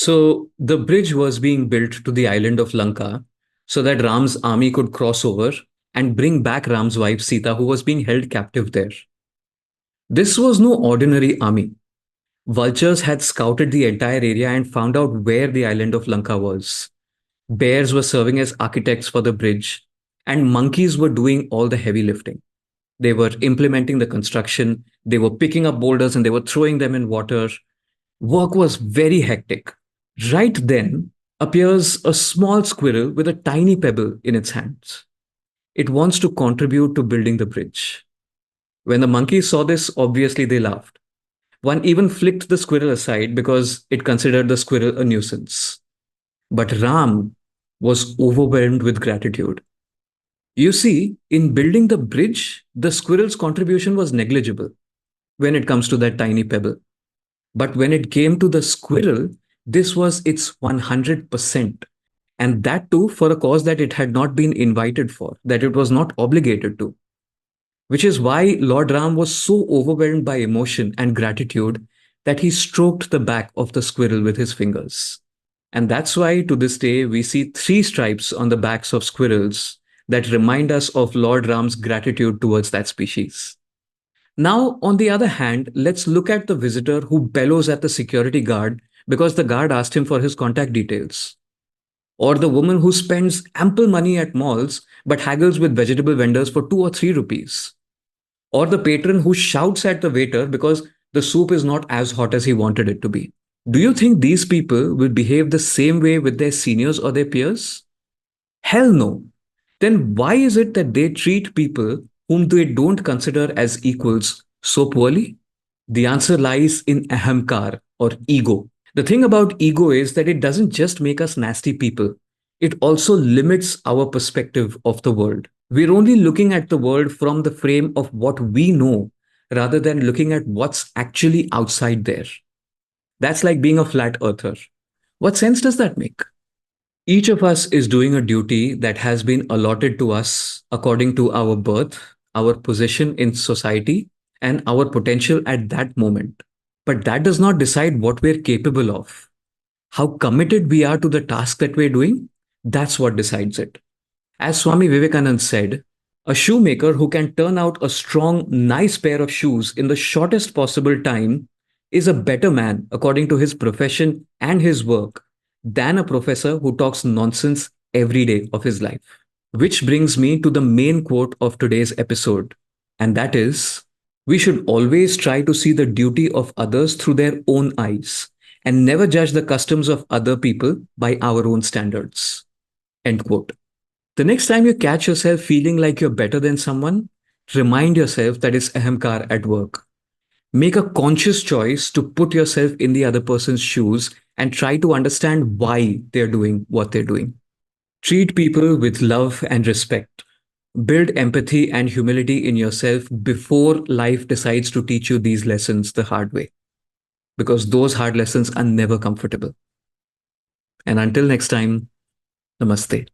So the bridge was being built to the island of Lanka so that Ram's army could cross over and bring back Ram's wife Sita, who was being held captive there. This was no ordinary army. Vultures had scouted the entire area and found out where the island of Lanka was. Bears were serving as architects for the bridge, and monkeys were doing all the heavy lifting. They were implementing the construction, they were picking up boulders and they were throwing them in water. Work was very hectic. Right then appears a small squirrel with a tiny pebble in its hands. It wants to contribute to building the bridge. When the monkeys saw this, obviously they laughed. One even flicked the squirrel aside because it considered the squirrel a nuisance. But Ram was overwhelmed with gratitude. You see, in building the bridge, the squirrel's contribution was negligible when it comes to that tiny pebble. But when it came to the squirrel, this was its 100%. And that too for a cause that it had not been invited for, that it was not obligated to. Which is why Lord Ram was so overwhelmed by emotion and gratitude that he stroked the back of the squirrel with his fingers. And that's why to this day we see three stripes on the backs of squirrels that remind us of Lord Ram's gratitude towards that species. Now, on the other hand, let's look at the visitor who bellows at the security guard because the guard asked him for his contact details. Or the woman who spends ample money at malls but haggles with vegetable vendors for 2 or 3 rupees. Or the patron who shouts at the waiter because the soup is not as hot as he wanted it to be. Do you think these people will behave the same way with their seniors or their peers? Hell no. Then why is it that they treat people whom they don't consider as equals so poorly? The answer lies in ahamkar or ego. The thing about ego is that it doesn't just make us nasty people, it also limits our perspective of the world. We're only looking at the world from the frame of what we know rather than looking at what's actually outside there. That's like being a flat earther. What sense does that make? Each of us is doing a duty that has been allotted to us according to our birth, our position in society, and our potential at that moment. But that does not decide what we're capable of. How committed we are to the task that we're doing, that's what decides it. As Swami Vivekananda said, a shoemaker who can turn out a strong, nice pair of shoes in the shortest possible time is a better man according to his profession and his work than a professor who talks nonsense every day of his life. Which brings me to the main quote of today's episode, and that is, we should always try to see the duty of others through their own eyes and never judge the customs of other people by our own standards. End quote. The next time you catch yourself feeling like you're better than someone, remind yourself that it's ahamkar at work. Make a conscious choice to put yourself in the other person's shoes and try to understand why they're doing what they're doing. Treat people with love and respect. Build empathy and humility in yourself before life decides to teach you these lessons the hard way. Because those hard lessons are never comfortable. And until next time, namaste.